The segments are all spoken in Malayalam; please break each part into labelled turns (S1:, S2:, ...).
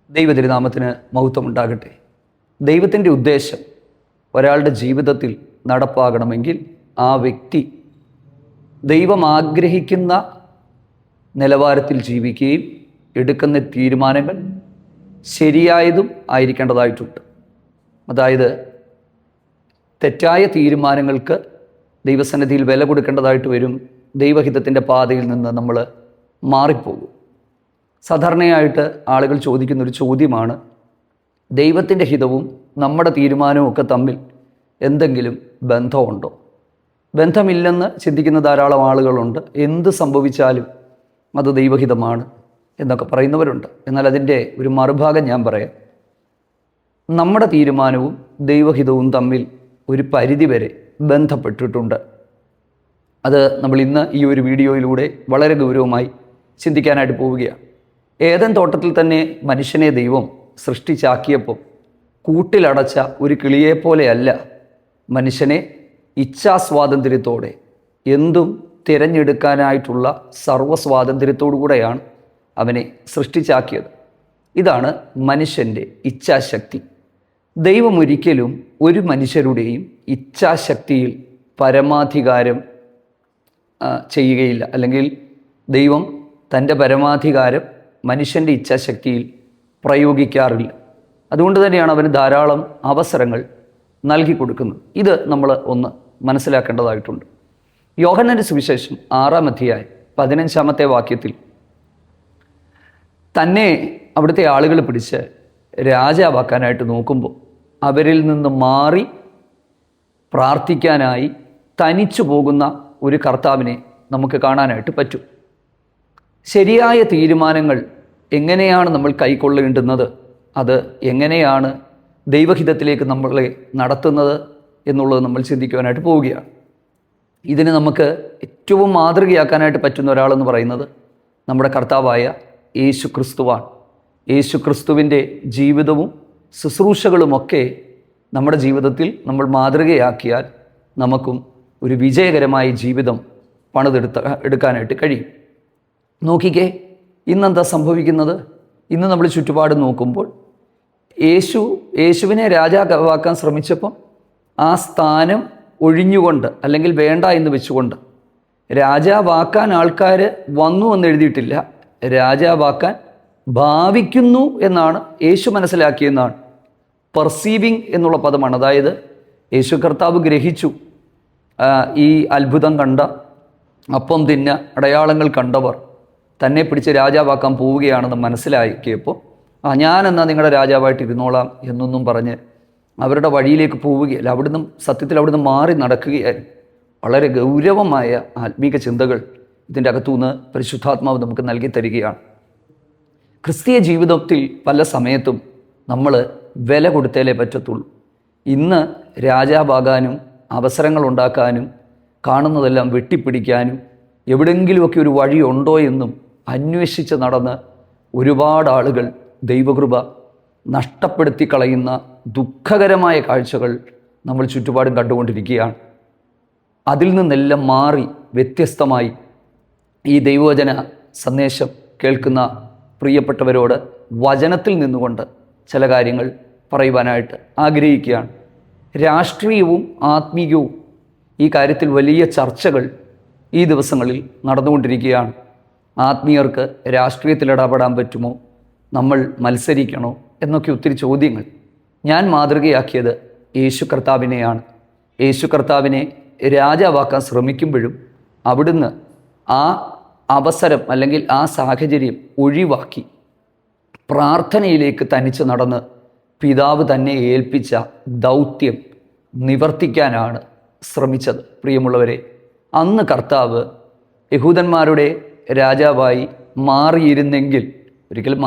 S1: ദൈവതിരുനാമത്തിന് മഹത്വമുണ്ടാകട്ടെ. ദൈവത്തിൻ്റെ ഉദ്ദേശം ഒരാളുടെ ജീവിതത്തിൽ നടപ്പാകണമെങ്കിൽ ആ വ്യക്തി ദൈവം ആഗ്രഹിക്കുന്ന നിലവാരത്തിൽ ജീവിക്കുകയും എടുക്കുന്ന തീരുമാനങ്ങൾ ശരിയായതും ആയിരിക്കേണ്ടതായിട്ടുണ്ട്. അതായത് തെറ്റായ തീരുമാനങ്ങൾക്ക് ദൈവസന്നിധിയിൽ വില കൊടുക്കേണ്ടതായിട്ട് വരും. ദൈവഹിതത്തിൻ്റെ പാതയിൽ നിന്ന് നമ്മൾ മാറിപ്പോകും. സാധാരണയായിട്ട് ആളുകൾ ചോദിക്കുന്നൊരു ചോദ്യമാണ്, ദൈവത്തിൻ്റെ ഹിതവും നമ്മുടെ തീരുമാനവും ഒക്കെ തമ്മിൽ എന്തെങ്കിലും ബന്ധമുണ്ടോ? ബന്ധമില്ലെന്ന് ചിന്തിക്കുന്ന ധാരാളം ആളുകളുണ്ട്. എന്ത് സംഭവിച്ചാലും അത് ദൈവഹിതമാണ് എന്നൊക്കെ പറയുന്നവരുണ്ട്. എന്നാൽ അതിൻ്റെ ഒരു മറുഭാഗം ഞാൻ പറയാം. നമ്മുടെ തീരുമാനവും ദൈവഹിതവും തമ്മിൽ ഒരു പരിധിവരെ ബന്ധപ്പെട്ടിട്ടുണ്ട്. അത് നമ്മൾ ഇന്ന് ഈ ഒരു വീഡിയോയിലൂടെ വളരെ ഗൗരവമായി ചിന്തിക്കാനായിട്ട് പോവുകയാണ്. ഏദൻ തോട്ടത്തിൽ തന്നെ മനുഷ്യനെ ദൈവം സൃഷ്ടിച്ചാക്കിയപ്പോൾ കൂട്ടിലടച്ച ഒരു കിളിയെപ്പോലെയല്ല മനുഷ്യനെ ഇച്ഛാസ്വാതന്ത്ര്യത്തോടെ എന്തും തിരഞ്ഞെടുക്കാനായിട്ടുള്ള സർവ്വസ്വാതന്ത്ര്യത്തോടു കൂടെയാണ് അവനെ സൃഷ്ടിച്ചാക്കിയത്. ഇതാണ് മനുഷ്യൻ്റെ ഇച്ഛാശക്തി. ദൈവം ഒരിക്കലും ഒരു മനുഷ്യരുടെയും ഇച്ഛാശക്തിയിൽ പരമാധികാരം ചെയ്യുകയില്ല. അല്ലെങ്കിൽ ദൈവം തൻ്റെ പരമാധികാരം മനുഷ്യൻ്റെ ഇച്ഛാശക്തിയിൽ പ്രയോഗിക്കാറില്ല. അതുകൊണ്ട് തന്നെയാണ് അവന് ധാരാളം അവസരങ്ങൾ നൽകി കൊടുക്കുന്നത്. ഇത് നമ്മൾ ഒന്ന് മനസ്സിലാക്കേണ്ടതായിട്ടുണ്ട്. യോഹന്നാന്റെ സുവിശേഷം 6-ാം അധ്യായം 15-ാമത്തെ വാക്യത്തിൽ തന്നെ അവിടുത്തെ ആളുകൾ പിടിച്ച് രാജാവാക്കാനായിട്ട് നോക്കുമ്പോൾ അവരിൽ നിന്ന് മാറി പ്രാർത്ഥിക്കാനായി തനിച്ചു പോകുന്ന ഒരു കർത്താവിനെ നമുക്ക് കാണാനായിട്ട് പറ്റും. ശരിയായ തീരുമാനങ്ങൾ എങ്ങനെയാണ് നമ്മൾ കൈക്കൊള്ളേണ്ടുന്നത്, അത് എങ്ങനെയാണ് ദൈവഹിതത്തിലേക്ക് നമ്മളെ നടത്തുന്നത് എന്നുള്ളത് നമ്മൾ ചിന്തിക്കുവാനായിട്ട് പോവുകയാണ്. ഇതിന് നമുക്ക് ഏറ്റവും മാതൃകയാക്കാനായിട്ട് പറ്റുന്ന ഒരാളെന്ന് പറയുന്നത് നമ്മുടെ കർത്താവായ യേശു ക്രിസ്തുവാണ്. യേശു ക്രിസ്തുവിൻ്റെ ജീവിതവും ശുശ്രൂഷകളുമൊക്കെ നമ്മുടെ ജീവിതത്തിൽ നമ്മൾ മാതൃകയാക്കിയാൽ നമുക്കും ഒരു വിജയകരമായ ജീവിതം എടുക്കാനായിട്ട് കഴിയും. നോക്കിക്കേ, ഇന്നെന്താ സംഭവിക്കുന്നത്? ഇന്ന് നമ്മൾ ചുറ്റുപാട് നോക്കുമ്പോൾ യേശുവിനെ രാജാവാക്കാൻ ശ്രമിച്ചപ്പം ആ സ്ഥാനം ഒഴിഞ്ഞുകൊണ്ട് അല്ലെങ്കിൽ വേണ്ട എന്ന് വെച്ചുകൊണ്ട് രാജാവാക്കാൻ ആൾക്കാർ വന്നു എന്ന് എഴുതിയിട്ടില്ല, രാജാവാക്കാൻ ഭാവിക്കുന്നു എന്നാണ് യേശു മനസ്സിലാക്കിയെന്നാണ്. പെർസീവിങ് എന്നുള്ള പദമാണ്. അതായത് യേശു കർത്താവ് ഗ്രഹിച്ചു, ഈ അത്ഭുതം കണ്ട, അപ്പം തിന്ന അടയാളങ്ങൾ കണ്ടവർ തന്നെ പിടിച്ച് രാജാവാക്കാൻ പോവുകയാണെന്ന് മനസ്സിലാക്കിയപ്പോൾ ഞാനെന്നാ നിങ്ങളുടെ രാജാവായിട്ട് ഇരുന്നോളാം എന്നൊന്നും പറഞ്ഞ് അവരുടെ വഴിയിലേക്ക് പോവുകയല്ല. സത്യത്തിൽ അവിടുന്ന് മാറി നടക്കുകയായിരുന്നു. വളരെ ഗൗരവമായ ആത്മീക ചിന്തകൾ ഇതിൻ്റെ അകത്തുനിന്ന് പരിശുദ്ധാത്മാവ് നമുക്ക് നൽകി തരികയാണ്. ക്രിസ്തീയ ജീവിതത്തിൽ പല സമയത്തും നമ്മൾ വില കൊടുത്തേലേ പറ്റത്തുള്ളൂ. ഇന്ന് രാജാവാകാനും അവസരങ്ങൾ ഉണ്ടാക്കാനും കാണുന്നതെല്ലാം വെട്ടിപ്പിടിക്കാനും എവിടെയെങ്കിലുമൊക്കെ ഒരു വഴിയുണ്ടോ എന്നും അന്വേഷിച്ച് നടന്ന് ഒരുപാട് ആളുകൾ ദൈവകൃപ നഷ്ടപ്പെടുത്തി കളയുന്ന ദുഃഖകരമായ കാഴ്ചകൾ നമ്മൾ ചുറ്റുപാടും കണ്ടുകൊണ്ടിരിക്കുകയാണ്. അതിൽ നിന്നെല്ലാം മാറി വ്യത്യസ്തമായി ഈ ദൈവവചന സന്ദേശം കേൾക്കുന്ന പ്രിയപ്പെട്ടവരോട് വചനത്തിൽ നിന്നുകൊണ്ട് ചില കാര്യങ്ങൾ പറയുവാനായിട്ട് ആഗ്രഹിക്കുകയാണ്. രാഷ്ട്രീയവും ആത്മീയവും ഈ കാര്യത്തിൽ വലിയ ചർച്ചകൾ ഈ ദിവസങ്ങളിൽ നടന്നുകൊണ്ടിരിക്കുകയാണ്. ആത്മീയർക്ക് രാഷ്ട്രീയത്തിൽ ഇടപെടാൻ പറ്റുമോ, നമ്മൾ മത്സരിക്കണോ എന്നൊക്കെ ഒത്തിരി ചോദ്യങ്ങൾ. ഞാൻ മാതൃകയാക്കിയത് യേശു കർത്താവിനെയാണ്. യേശു കർത്താവിനെ രാജാവാക്കാൻ ശ്രമിക്കുമ്പോഴും അവിടുന്ന് ആ അവസരം അല്ലെങ്കിൽ ആ സാഹചര്യം ഒഴിവാക്കി പ്രാർത്ഥനയിലേക്ക് തനിച്ച് നടന്ന് പിതാവ് തന്നെ ഏൽപ്പിച്ച ദൗത്യം നിവർത്തിക്കാനാണ് ശ്രമിച്ചത്. പ്രിയമുള്ളവരെ, അന്ന് കർത്താവ് യഹൂദന്മാരുടെ രാജാവായി മാറിയിരുന്നെങ്കിൽ, ഒരിക്കലും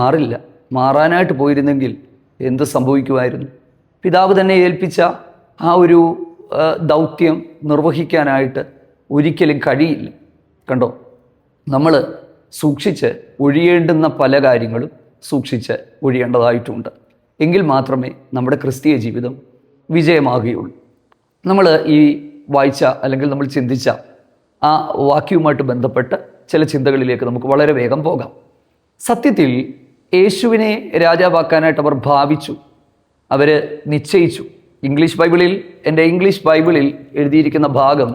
S1: മാറാനായിട്ട് പോയിരുന്നെങ്കിൽ എന്ത് സംഭവിക്കുമായിരുന്നു? പിതാവ് തന്നെ ഏൽപ്പിച്ച ആ ഒരു ദൗത്യം നിർവഹിക്കാനായിട്ട് ഒരിക്കലും കഴിയില്ല. കണ്ടോ, നമ്മൾ സൂക്ഷിച്ച് ഒഴിയേണ്ടുന്ന പല കാര്യങ്ങളും സൂക്ഷിച്ച് ഒഴിയേണ്ടതായിട്ടുണ്ട്. എങ്കിൽ മാത്രമേ നമ്മുടെ ക്രിസ്തീയ ജീവിതം വിജയമാകുകയുള്ളൂ. നമ്മൾ ഈ വായിച്ച അല്ലെങ്കിൽ നമ്മൾ ചിന്തിച്ച ആ വാക്യവുമായിട്ട് ബന്ധപ്പെട്ട് ചില ചിന്തകളിലേക്ക് നമുക്ക് വളരെ വേഗം പോകാം. സത്യത്തിൽ യേശുവിനെ രാജാവാക്കാനായിട്ട് അവർ ഭാവിച്ചു, അവർ നിശ്ചയിച്ചു. എൻ്റെ ഇംഗ്ലീഷ് ബൈബിളിൽ എഴുതിയിരിക്കുന്ന ഭാഗം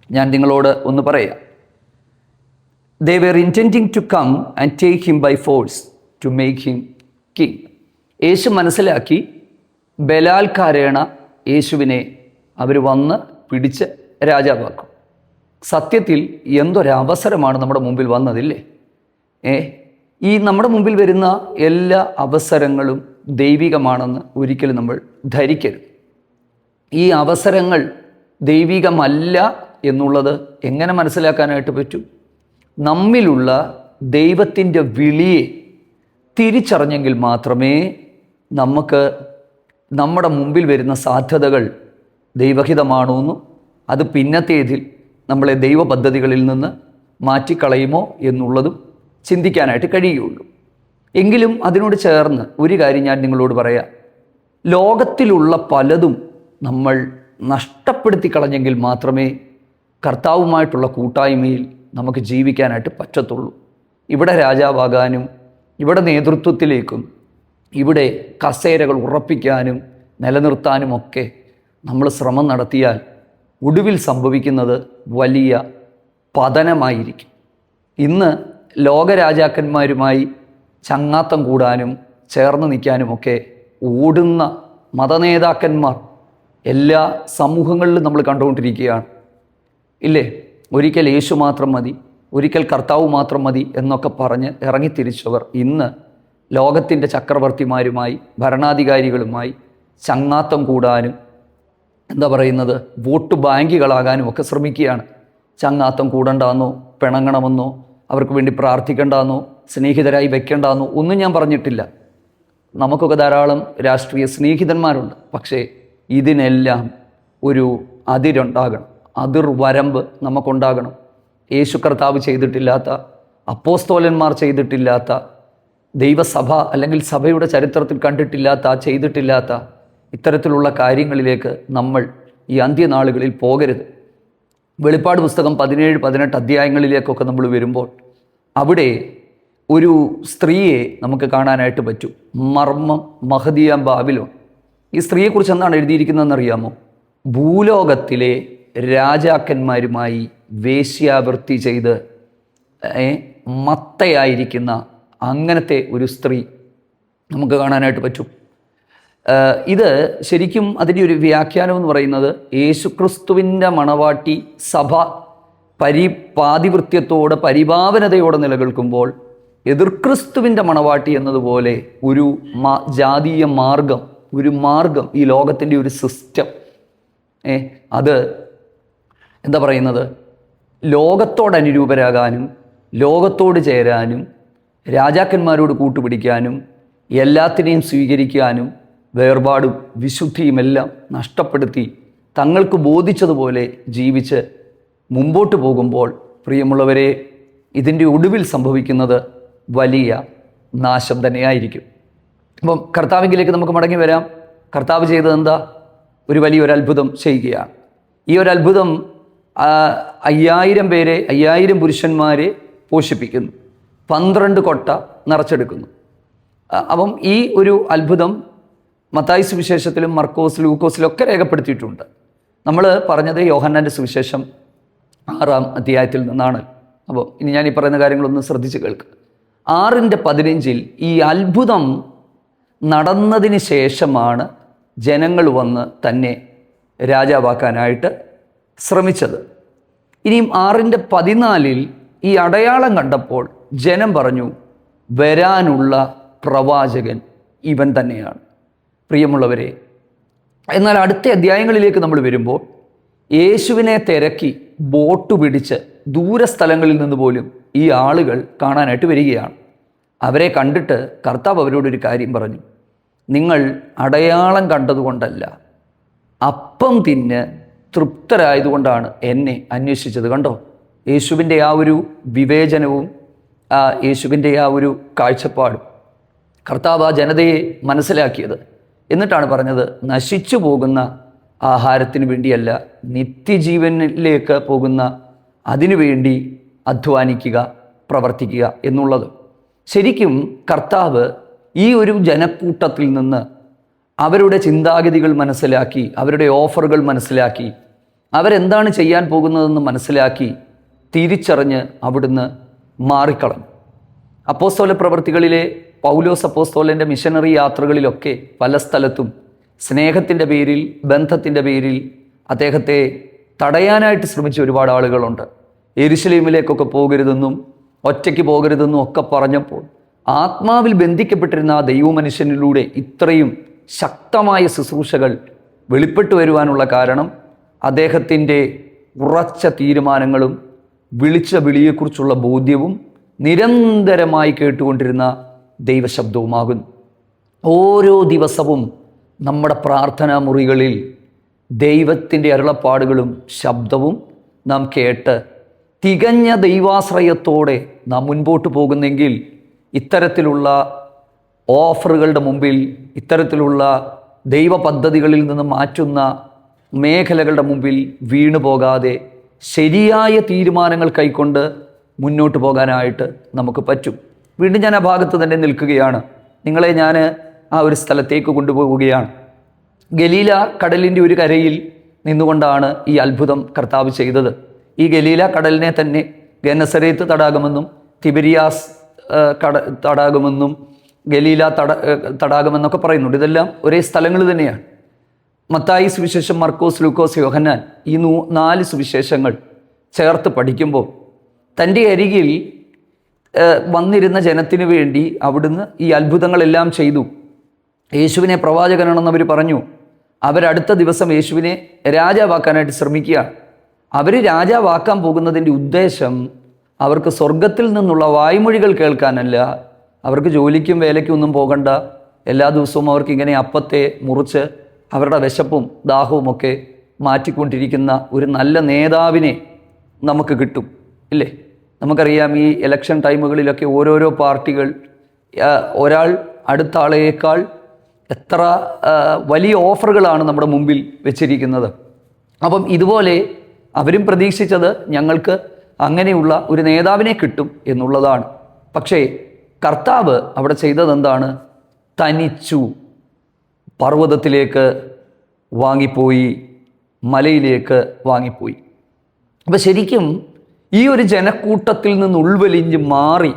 S1: ഞാൻ നിങ്ങളോട് ഒന്ന് പറയാം. They were intending to come and take him by force to make him king. യേശു മനസ്സിലാക്കി ബലാത്കാരേണ യേശുവിനെ അവർ വന്ന് പിടിച്ച് രാജാവാക്കും. സത്യത്തിൽ എന്തൊരവസരമാണ് നമ്മുടെ മുമ്പിൽ വന്നതില്ലേ? ഈ നമ്മുടെ മുമ്പിൽ വരുന്ന എല്ലാ അവസരങ്ങളും ദൈവികമാണെന്ന് ഒരിക്കലും നമ്മൾ ധരിക്കരുത്. ഈ അവസരങ്ങൾ ദൈവികമല്ല എന്നുള്ളത് എങ്ങനെ മനസ്സിലാക്കാനായിട്ട് പറ്റും? നമ്മിലുള്ള ദൈവത്തിൻ്റെ വിളിയെ തിരിച്ചറിഞ്ഞെങ്കിൽ മാത്രമേ നമുക്ക് നമ്മുടെ മുമ്പിൽ വരുന്ന സാധ്യതകൾ ദൈവഹിതമാണോന്നും അത് പിന്നത്തേതിൽ നമ്മളെ ദൈവ പദ്ധതികളിൽ നിന്ന് മാറ്റിക്കളയുമോ എന്നുള്ളതും ചിന്തിക്കാനായിട്ട് കഴിയുകയുള്ളൂ. എങ്കിലും അതിനോട് ചേർന്ന് ഒരു കാര്യം ഞാൻ നിങ്ങളോട് പറയാം. ലോകത്തിലുള്ള പലതും നമ്മൾ നഷ്ടപ്പെടുത്തി കളഞ്ഞെങ്കിൽ മാത്രമേ കർത്താവുമായിട്ടുള്ള കൂട്ടായ്മയിൽ നമുക്ക് ജീവിക്കാനായിട്ട് പറ്റത്തുള്ളൂ. ഇവിടെ രാജാവാകാനും ഇവിടെ നേതൃത്വത്തിലേക്കും ഇവിടെ കസേരകൾ ഉറപ്പിക്കാനും നിലനിർത്താനുമൊക്കെ നമ്മൾ ശ്രമം നടത്തിയാൽ ഒടുവിൽ സംഭവിക്കുന്നത് വലിയ പതനമായിരിക്കും. ഇന്ന് ലോകരാജാക്കന്മാരുമായി ചങ്ങാത്തം കൂടാനും ചേർന്ന് നിൽക്കാനുമൊക്കെ ഓടുന്ന മതനേതാക്കന്മാർ എല്ലാ സമൂഹങ്ങളിലും നമ്മൾ കണ്ടുകൊണ്ടിരിക്കുകയാണ് ഇല്ലേ? ഒരിക്കൽ യേശു മാത്രം മതി, ഒരിക്കൽ കർത്താവ് മാത്രം മതി എന്നൊക്കെ പറഞ്ഞ് ഇറങ്ങിത്തിരിച്ചവർ ഇന്ന് ലോകത്തിൻ്റെ ചക്രവർത്തിമാരുമായി ഭരണാധികാരികളുമായി ചങ്ങാത്തം കൂടാനും വോട്ട് ബാങ്കുകളാകാനും ഒക്കെ ശ്രമിക്കുകയാണ്. ചങ്ങാത്തം കൂടണ്ടെന്നോ പിണങ്ങണമെന്നോ അവർക്ക് വേണ്ടി പ്രാർത്ഥിക്കേണ്ടെന്നോ സ്നേഹിതരായി വെക്കേണ്ടെന്നോ ഒന്നും ഞാൻ പറഞ്ഞിട്ടില്ല. നമുക്കൊക്കെ ധാരാളം രാഷ്ട്രീയ സ്നേഹിതന്മാരുണ്ട്. പക്ഷേ ഇതിനെല്ലാം ഒരു അതിരുണ്ടാകണം, അതിർവരമ്പ് നമുക്കുണ്ടാകണം. യേശു കർത്താവ് ചെയ്തിട്ടില്ലാത്ത, അപ്പോസ്തോലന്മാർ ചെയ്തിട്ടില്ലാത്ത, ദൈവസഭ അല്ലെങ്കിൽ സഭയുടെ ചരിത്രത്തിൽ കണ്ടിട്ടില്ലാത്ത, ചെയ്തിട്ടില്ലാത്ത ഇത്തരത്തിലുള്ള കാര്യങ്ങളിലേക്ക് നമ്മൾ ഈ അന്ത്യനാളുകളിൽ പോകരുത്. വെളിപ്പാട് പുസ്തകം 17-18 അധ്യായങ്ങളിലേക്കൊക്കെ നമ്മൾ വരുമ്പോൾ അവിടെ ഒരു സ്ത്രീയെ നമുക്ക് കാണാനായിട്ട് പറ്റും. മർമ്മം മഹദിയാം ബാബിലോൺ. ഈ സ്ത്രീയെക്കുറിച്ച് എന്താണ് എഴുതിയിരിക്കുന്നതെന്ന് അറിയാമോ? ഭൂലോകത്തിലെ രാജാക്കന്മാരുമായി വേശ്യാവൃത്തി ചെയ്ത് മത്തയായിരിക്കുന്ന അങ്ങനത്തെ ഒരു സ്ത്രീ നമുക്ക് കാണാനായിട്ട് പറ്റും. ഇത് ശരിക്കും അതിൻ്റെ ഒരു വ്യാഖ്യാനം എന്ന് പറയുന്നത് യേശുക്രിസ്തുവിൻ്റെ മണവാട്ടി സഭ പാതിവൃത്യത്തോടെ പരിഭാവനതയോടെ നിലനിൽക്കുമ്പോൾ എതിർക്രിസ്തുവിൻ്റെ മണവാട്ടി എന്നതുപോലെ ഒരു ജാതീയ മാർഗം, ഒരു മാർഗം, ഈ ലോകത്തിൻ്റെ ഒരു സിസ്റ്റം അത് ലോകത്തോട് അനുരൂപരാകാനും ലോകത്തോട് ചേരാനും രാജാക്കന്മാരോട് കൂട്ടുപിടിക്കാനും എല്ലാത്തിനെയും സ്വീകരിക്കാനും വേർപാടും വിശുദ്ധിയുമെല്ലാം നഷ്ടപ്പെടുത്തി തങ്ങൾക്ക് ബോധിച്ചതുപോലെ ജീവിച്ച് മുമ്പോട്ട് പോകുമ്പോൾ പ്രിയമുള്ളവരെ, ഇതിൻ്റെ ഒടുവിൽ സംഭവിക്കുന്നത് വലിയ നാശം തന്നെയായിരിക്കും. അപ്പം കർത്താവിലേക്ക് നമുക്ക് മടങ്ങി വരാം. കർത്താവ് ചെയ്തത് എന്താ? ഒരു വലിയൊരു അത്ഭുതം ചെയ്യുകയാണ്. ഈ ഒരു അത്ഭുതം 5000 പുരുഷന്മാരെ പോഷിപ്പിക്കുന്നു, 12 കൊട്ട നിറച്ചെടുക്കുന്നു. അപ്പം ഈ ഒരു അത്ഭുതം മത്തായി സുവിശേഷത്തിലും മർക്കോസ് ലൂക്കോസിലും ഒക്കെ രേഖപ്പെടുത്തിയിട്ടുണ്ട്. നമ്മൾ പറഞ്ഞത് യോഹന്നാൻ്റെ സുവിശേഷം 6-ാം അധ്യായത്തിൽ നിന്നാണ്. അപ്പോൾ ഇനി ഞാൻ ഈ പറയുന്ന കാര്യങ്ങളൊന്ന് ശ്രദ്ധിച്ച് കേൾക്കുക. 6:15 ഈ അത്ഭുതം നടന്നതിന് ശേഷമാണ് ജനങ്ങൾ വന്ന് തന്നെ രാജാവാക്കാനായിട്ട് ശ്രമിച്ചത്. ഇനിയും 6:14 ഈ അടയാളം കണ്ടപ്പോൾ ജനം പറഞ്ഞു, വരാനുള്ള പ്രവാചകൻ ഇവൻ തന്നെയാണ്. പ്രിയമുള്ളവരെ, എന്നാൽ അടുത്ത അധ്യായങ്ങളിലേക്ക് നമ്മൾ വരുമ്പോൾ യേശുവിനെ തിരക്കി ബോട്ട് പിടിച്ച് ദൂരസ്ഥലങ്ങളിൽ നിന്ന് പോലും ഈ ആളുകൾ കാണാനായിട്ട് വരികയാണ്. അവരെ കണ്ടിട്ട് കർത്താവ് അവരോടൊരു കാര്യം പറഞ്ഞു, നിങ്ങൾ അടയാളം കണ്ടതുകൊണ്ടല്ല, അപ്പം തിന്ന് തൃപ്തരായതുകൊണ്ടാണ് എന്നെ അന്വേഷിച്ചത്. കണ്ടോ, യേശുവിൻ്റെ ആ ഒരു വിവേചനവും യേശുവിൻ്റെ ആ ഒരു കാഴ്ചപ്പാടും കർത്താവ് ആ ജനതയെ മനസ്സിലാക്കിയത്. എന്നിട്ടാണ് പറഞ്ഞത്, നശിച്ചു പോകുന്ന ആഹാരത്തിന് വേണ്ടിയല്ല, നിത്യജീവനിലേക്ക് പോകുന്ന അതിനു വേണ്ടി അധ്വാനിക്കുക, പ്രവർത്തിക്കുക എന്നുള്ളത്. ശരിക്കും കർത്താവ് ഈ ഒരു ജനക്കൂട്ടത്തിൽ നിന്ന് അവരുടെ ചിന്താഗതികൾ മനസ്സിലാക്കി, അവരുടെ ഓഫറുകൾ മനസ്സിലാക്കി, അവരെന്താണ് ചെയ്യാൻ പോകുന്നതെന്ന് മനസ്സിലാക്കി തിരിച്ചറിഞ്ഞ് അവിടുന്ന് മാറിക്കളഞ്ഞു. അപ്പോസ്തല പ്രവൃത്തികളിലെ പൗലോസ് അപ്പോസ്തലൻ്റെ മിഷനറി യാത്രകളിലൊക്കെ പല സ്ഥലത്തും സ്നേഹത്തിൻ്റെ പേരിൽ, ബന്ധത്തിൻ്റെ പേരിൽ അദ്ദേഹത്തെ തടയാനായിട്ട് ശ്രമിച്ച ഒരുപാട് ആളുകളുണ്ട്. യെരുശലേമിലേക്കൊക്കെ പോകരുതെന്നും ഒറ്റയ്ക്ക് പോകരുതെന്നും ഒക്കെ പറഞ്ഞപ്പോൾ ആത്മാവിൽ ബന്ധിക്കപ്പെട്ടിരുന്ന ആ ദൈവമനുഷ്യനിലൂടെ ഇത്രയും ശക്തമായ ശുശ്രൂഷകൾ വെളിപ്പെട്ടു വരുവാനുള്ള കാരണം അദ്ദേഹത്തിൻ്റെ ഉറച്ച തീരുമാനങ്ങളും വിളിച്ച വിളിയെക്കുറിച്ചുള്ള ബോധ്യവും നിരന്തരമായി കേട്ടുകൊണ്ടിരുന്ന ദൈവശബ്ദവുമാകുന്നു. ഓരോ ദിവസവും നമ്മുടെ പ്രാർത്ഥനാ മുറികളിൽ ദൈവത്തിൻ്റെ അരുളപ്പാടുകളും ശബ്ദവും നാം കേട്ട് തികഞ്ഞ ദൈവാശ്രയത്തോടെ നാം മുൻപോട്ട് പോകുന്നെങ്കിൽ ഇത്തരത്തിലുള്ള ഓഫറുകളുടെ മുമ്പിൽ, ഇത്തരത്തിലുള്ള ദൈവ പദ്ധതികളിൽ നിന്ന് മാറ്റുന്ന മേഖലകളുടെ മുമ്പിൽ വീണു പോകാതെ ശരിയായ തീരുമാനങ്ങൾ കൈക്കൊണ്ട് മുന്നോട്ട് പോകാനായിട്ട് നമുക്ക് പറ്റും. വീണ്ടും ഞാൻ ആ ഭാഗത്ത് തന്നെ നിൽക്കുകയാണ്. നിങ്ങളെ ഞാൻ ആ ഒരു സ്ഥലത്തേക്ക് കൊണ്ടുപോവുകയാണ്. ഗലീല കടലിൻ്റെ ഒരു കരയിൽ നിന്നുകൊണ്ടാണ് ഈ അത്ഭുതം കർത്താവ് ചെയ്തത്. ഈ ഗലീല കടലിനെ തന്നെ ഗെനസരേത്ത് തടാകമെന്നും തിബരിയാസ് തടാകമെന്നും ഗലീല തടാകമെന്നൊക്കെ പറയുന്നുണ്ട്. ഇതെല്ലാം ഒരേ സ്ഥലങ്ങൾ തന്നെയാണ്. മത്തായി സുവിശേഷം, മർക്കോസ്, ലൂക്കോസ്, യോഹന്നാൻ ഈ 4 സുവിശേഷങ്ങൾ ചേർത്ത് പഠിക്കുമ്പോൾ തൻ്റെ അരികിൽ വന്നിരുന്ന ജനത്തിനു വേണ്ടി അവിടുന്ന് ഈ അത്ഭുതങ്ങളെല്ലാം ചെയ്തു. യേശുവിനെ പ്രവാചകനാണെന്ന് അവർ പറഞ്ഞു. അവരടുത്ത ദിവസം യേശുവിനെ രാജാവാക്കാനായിട്ട് ശ്രമിക്കുകയാണ്. അവർ രാജാവാക്കാൻ പോകുന്നതിൻ്റെ ഉദ്ദേശം അവർക്ക് സ്വർഗത്തിൽ നിന്നുള്ള വായ്മൊഴികൾ കേൾക്കാനല്ല, അവർക്ക് ജോലിക്കും വേലയ്ക്കും ഒന്നും പോകണ്ട, എല്ലാ ദിവസവും അവർക്ക് ഇങ്ങനെ അപ്പത്തെ മുറിച്ച് അവരുടെ വിശപ്പും ദാഹവും ഒക്കെ മാറ്റിക്കൊണ്ടിരിക്കുന്ന ഒരു നല്ല നേതാവിനെ നമുക്ക് കിട്ടും, ഇല്ലേ? നമുക്കറിയാം, ഈ ഇലക്ഷൻ ടൈമുകളിലൊക്കെ ഓരോരോ പാർട്ടികൾ ഒരാൾ അടുത്ത ആളേക്കാൾ എത്ര വലിയ ഓഫറുകളാണ് നമ്മുടെ മുമ്പിൽ വെച്ചിരിക്കുന്നത്. അപ്പം ഇതുപോലെ അവരും പ്രതീക്ഷിച്ചത് ഞങ്ങൾക്ക് അങ്ങനെയുള്ള ഒരു നേതാവിനെ കിട്ടും എന്നുള്ളതാണ്. പക്ഷേ കർത്താവ് അവിടെ ചെയ്തതെന്താണ്? തനിച്ചു പർവ്വതത്തിലേക്ക് വാങ്ങിപ്പോയി, മലയിലേക്ക് വാങ്ങിപ്പോയി. അപ്പം ശരിക്കും ഈ ഒരു ജനക്കൂട്ടത്തിൽ നിന്ന് ഉൾവലിഞ്ഞ് മാറി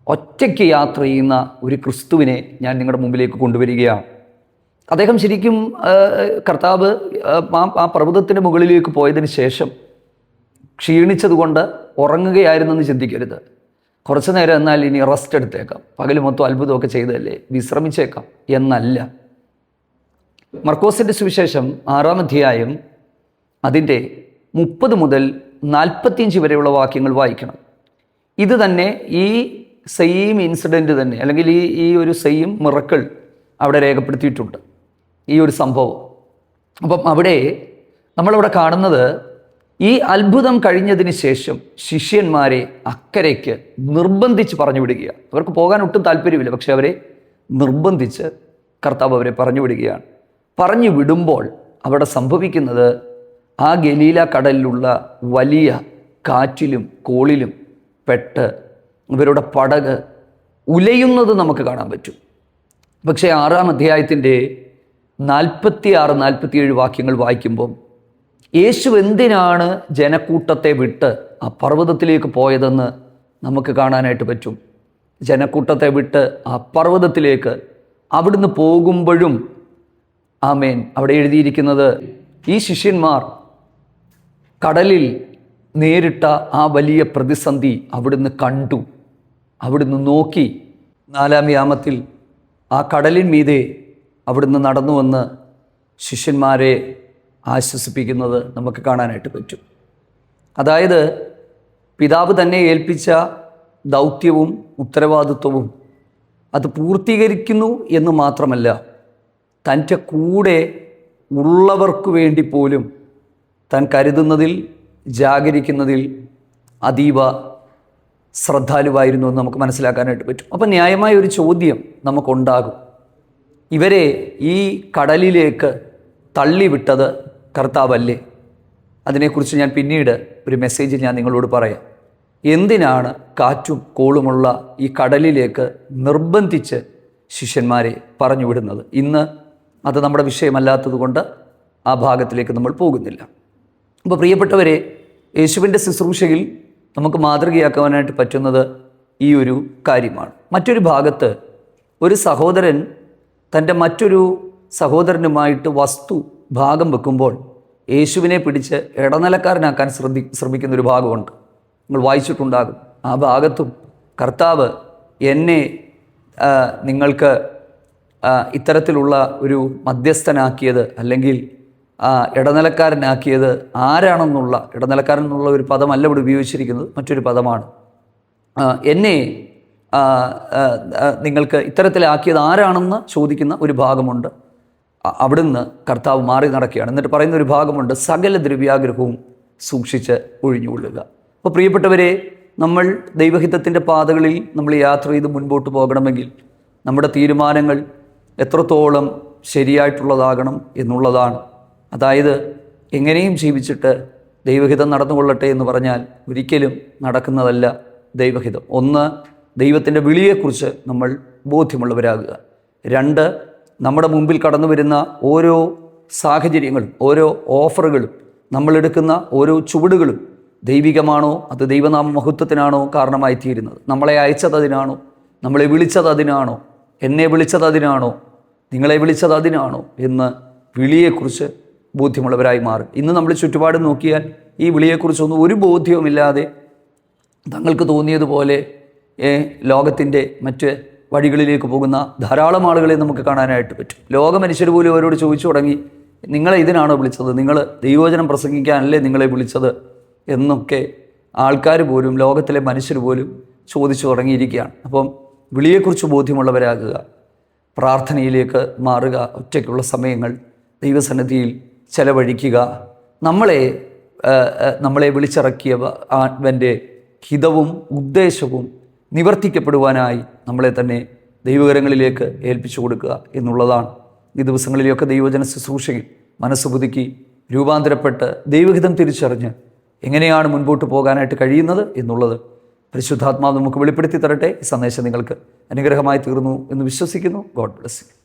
S1: ഒറ്റയ്ക്ക് യാത്ര ചെയ്യുന്ന ഒരു ക്രിസ്തുവിനെ ഞാൻ നിങ്ങളുടെ മുമ്പിലേക്ക് കൊണ്ടുവരികയാണ്. അദ്ദേഹം ശരിക്കും കർത്താവ് ആ പർവ്വതത്തിൻ്റെ മുകളിലേക്ക് പോയതിന് ശേഷം ക്ഷീണിച്ചതുകൊണ്ട് ഉറങ്ങുകയായിരുന്നെന്ന് ചിന്തിക്കരുത്. കുറച്ചു നേരം എന്നാൽ ഇനി റെസ്റ്റ് എടുത്തേക്കാം, പകൽ മൊത്തം അത്ഭുതമൊക്കെ ചെയ്തതല്ലേ, വിശ്രമിച്ചേക്കാം എന്നല്ല. മർക്കോസിൻ്റെ സുവിശേഷം 6-ാം അധ്യായം അതിൻ്റെ 30 മുതൽ 45 വരെയുള്ള വാക്യങ്ങൾ വായിക്കണം. ഇത് തന്നെ ഈ സെയിം ഇൻസിഡൻറ്റ് തന്നെ, അല്ലെങ്കിൽ ഈ ഒരു സെയിം മിറക്കിൾ അവിടെ രേഖപ്പെടുത്തിയിട്ടുണ്ട്, ഈ ഒരു സംഭവം. അപ്പം അവിടെ നമ്മളവിടെ കാണുന്നത്, ഈ അത്ഭുതം കഴിഞ്ഞതിന് ശേഷം ശിഷ്യന്മാരെ അക്കരയ്ക്ക് നിർബന്ധിച്ച് പറഞ്ഞു വിടുകയാണ്. അവർക്ക് പോകാൻ ഒട്ടും താല്പര്യമില്ല, പക്ഷെ അവരെ നിർബന്ധിച്ച് കർത്താവ് അവരെ പറഞ്ഞു വിടുകയാണ്. പറഞ്ഞു വിടുമ്പോൾ അവിടെ സംഭവിക്കുന്നത്, ആ ഗലീല കടലിലുള്ള വലിയ കാറ്റിലും കോളിലും പെട്ട് ഇവരുടെ പടക് ഉലയുന്നത് നമുക്ക് കാണാൻ പറ്റും. പക്ഷേ 6-ാം അധ്യായത്തിൻ്റെ 46-47 വാക്യങ്ങൾ വായിക്കുമ്പം യേശു എന്തിനാണ് ജനക്കൂട്ടത്തെ വിട്ട് ആ പർവ്വതത്തിലേക്ക് പോയതെന്ന് നമുക്ക് കാണാനായിട്ട് പറ്റും. ജനക്കൂട്ടത്തെ വിട്ട് ആ പർവ്വതത്തിലേക്ക് അവിടുന്ന് പോകുമ്പോഴും, ആമേൻ, അവിടെ എഴുതിയിരിക്കുന്നത്, ഈ ശിഷ്യന്മാർ കടലിൽ നേരിട്ട ആ വലിയ പ്രതിസന്ധി അവിടുന്ന് കണ്ടു, അവിടുന്ന് നോക്കി. 4-ാം യാമത്തിൽ ആ കടലിൻ മീതെ അവിടുന്ന് നടന്നു വന്ന് ശിഷ്യന്മാരെ ആശ്വസിപ്പിക്കുന്നത് നമുക്ക് കാണാനായിട്ട് പറ്റും. അതായത് പിതാവ് തന്നെ ഏൽപ്പിച്ച ദൗത്യവും ഉത്തരവാദിത്വവും അത് പൂർത്തീകരിക്കുന്നു എന്ന് മാത്രമല്ല, തൻ്റെ കൂടെ ഉള്ളവർക്ക് വേണ്ടി പോലും താൻ കരുതുന്നതിൽ, ജാഗരിക്കുന്നതിൽ അതീവ ശ്രദ്ധാലുവായിരുന്നു എന്ന് നമുക്ക് മനസ്സിലാക്കാനായിട്ട് പറ്റും. അപ്പം ന്യായമായ ഒരു ചോദ്യം നമുക്കുണ്ടാകും, ഇവരെ ഈ കടലിലേക്ക് തള്ളിവിട്ടത് കർത്താവല്ലേ? അതിനെക്കുറിച്ച് ഞാൻ പിന്നീട് ഒരു മെസ്സേജിൽ ഞാൻ നിങ്ങളോട് പറയാം. എന്തിനാണ് കാറ്റും കോളുമുള്ള ഈ കടലിലേക്ക് നിർബന്ധിച്ച് ശിഷ്യന്മാരെ പറഞ്ഞു വിടുന്നത്? ഇന്ന് അത് നമ്മുടെ വിഷയമല്ലാത്തത് കൊണ്ട് ആ ഭാഗത്തിലേക്ക് നമ്മൾ പോകുന്നില്ല. അപ്പോൾ പ്രിയപ്പെട്ടവരെ, യേശുവിൻ്റെ ശുശ്രൂഷയിൽ നമുക്ക് മാതൃകയാക്കുവാനായിട്ട് പറ്റുന്നത് ഈ ഒരു കാര്യമാണ്. മറ്റൊരു ഭാഗത്ത് ഒരു സഹോദരൻ തൻ്റെ മറ്റൊരു സഹോദരനുമായിട്ട് വസ്തു ഭാഗം വെക്കുമ്പോൾ യേശുവിനെ പിടിച്ച് ഇടനിലക്കാരനാക്കാൻ ശ്രമിക്കുന്നൊരു ഭാഗമുണ്ട്. നിങ്ങൾ വായിച്ചിട്ടുണ്ടാകും. ആ ഭാഗത്തും കർത്താവ് എന്നെ നിങ്ങൾക്ക് ഇത്തരത്തിലുള്ള ഒരു മധ്യസ്ഥനാക്കിയത് അല്ലെങ്കിൽ ഇടനിലക്കാരനാക്കിയത് ആരാണെന്നുള്ള, ഇടനിലക്കാരൻ എന്നുള്ള ഒരു പദമല്ല ഇവിടെ ഉപയോഗിച്ചിരിക്കുന്നത്, മറ്റൊരു പദമാണ്. എന്നെ നിങ്ങൾക്ക് ഇത്തരത്തിലാക്കിയത് ആരാണെന്ന് ചോദിക്കുന്ന ഒരു ഭാഗമുണ്ട്. അവിടുന്ന് കർത്താവ് മാറി നടക്കുകയാണ്. എന്നിട്ട് പറയുന്ന ഒരു ഭാഗമുണ്ട്, സകല ദ്രവ്യാഗ്രഹവും സൂക്ഷിച്ച് ഒഴിഞ്ഞുകൊള്ളുക. അപ്പോൾ പ്രിയപ്പെട്ടവരെ, നമ്മൾ ദൈവഹിതത്തിൻ്റെ പാതകളിൽ നമ്മൾ യാത്ര ചെയ്ത് മുൻപോട്ട് പോകണമെങ്കിൽ നമ്മുടെ തീരുമാനങ്ങൾ എത്രത്തോളം ശരിയായിട്ടുള്ളതാകണം എന്നുള്ളതാണ്. അതായത് എങ്ങനെയും ജീവിച്ചിട്ട് ദൈവഹിതം നടന്നുകൊള്ളട്ടെ എന്ന് പറഞ്ഞാൽ ഒരിക്കലും നടക്കുന്നതല്ല ദൈവഹിതം. ഒന്ന്, ദൈവത്തിൻ്റെ വിളിയെക്കുറിച്ച് നമ്മൾ ബോധ്യമുള്ളവരാകുക. രണ്ട്, നമ്മുടെ മുമ്പിൽ കടന്നു വരുന്ന ഓരോ സാഹചര്യങ്ങളും ഓരോ ഓഫറുകളും നമ്മളെടുക്കുന്ന ഓരോ ചുവടുകളും ദൈവികമാണോ, അത് ദൈവനാമ മഹത്വത്തിനാണോ കാരണമായി തീരുന്നത്? നമ്മളെ അയച്ചത് അതിനാണോ? നമ്മളെ വിളിച്ചത് അതിനാണോ? എന്നെ വിളിച്ചത് അതിനാണോ? നിങ്ങളെ വിളിച്ചത് അതിനാണോ എന്ന് വിളിയെക്കുറിച്ച് ബോധ്യമുള്ളവരായി മാറും. ഇന്ന് നമ്മൾ ചുറ്റുപാട് നോക്കിയാൽ ഈ വിളിയെക്കുറിച്ചൊന്നും ഒരു ബോധ്യവുമില്ലാതെ തങ്ങൾക്ക് തോന്നിയതുപോലെ ലോകത്തിൻ്റെ മറ്റ് വഴികളിലേക്ക് പോകുന്ന ധാരാളം ആളുകളെ നമുക്ക് കാണാനായിട്ട് പറ്റും. ലോക മനുഷ്യർ പോലും അവരോട് ചോദിച്ചു തുടങ്ങി, നിങ്ങളെ ഇതിനാണോ വിളിച്ചത്? നിങ്ങൾ ദൈവവചനം പ്രസംഗിക്കാനല്ലേ നിങ്ങളെ വിളിച്ചത് എന്നൊക്കെ ആൾക്കാർ പോലും, ലോകത്തിലെ മനുഷ്യർ പോലും ചോദിച്ചു തുടങ്ങിയിരിക്കുകയാണ്. അപ്പം വിളിയെക്കുറിച്ച് ബോധ്യമുള്ളവരാകുക, പ്രാർത്ഥനയിലേക്ക് മാറുക, ഒറ്റയ്ക്കുള്ള സമയങ്ങൾ ദൈവസന്നിധിയിൽ ചെലവഴിക്കുക, നമ്മളെ വിളിച്ചിറക്കിയവൻ്റെ ഹിതവും ഉദ്ദേശവും നിവർത്തിക്കപ്പെടുവാനായി നമ്മളെ തന്നെ ദൈവകരങ്ങളിലേക്ക് ഏൽപ്പിച്ചു കൊടുക്കുക എന്നുള്ളതാണ്. ഈ ദിവസങ്ങളിലൊക്കെ ദൈവജന ശുശ്രൂഷയിൽ മനസ്സ് പുതുക്കി രൂപാന്തരപ്പെട്ട് ദൈവഹിതം തിരിച്ചറിഞ്ഞ് എങ്ങനെയാണ് മുൻപോട്ട് പോകാനായിട്ട് കഴിയുന്നത് എന്നുള്ളത് പരിശുദ്ധാത്മാവ് നമുക്ക് വെളിപ്പെടുത്തി തരട്ടെ. ഈ സന്ദേശം നിങ്ങൾക്ക് അനുഗ്രഹമായി തീർന്നു എന്ന് വിശ്വസിക്കുന്നു. God bless you.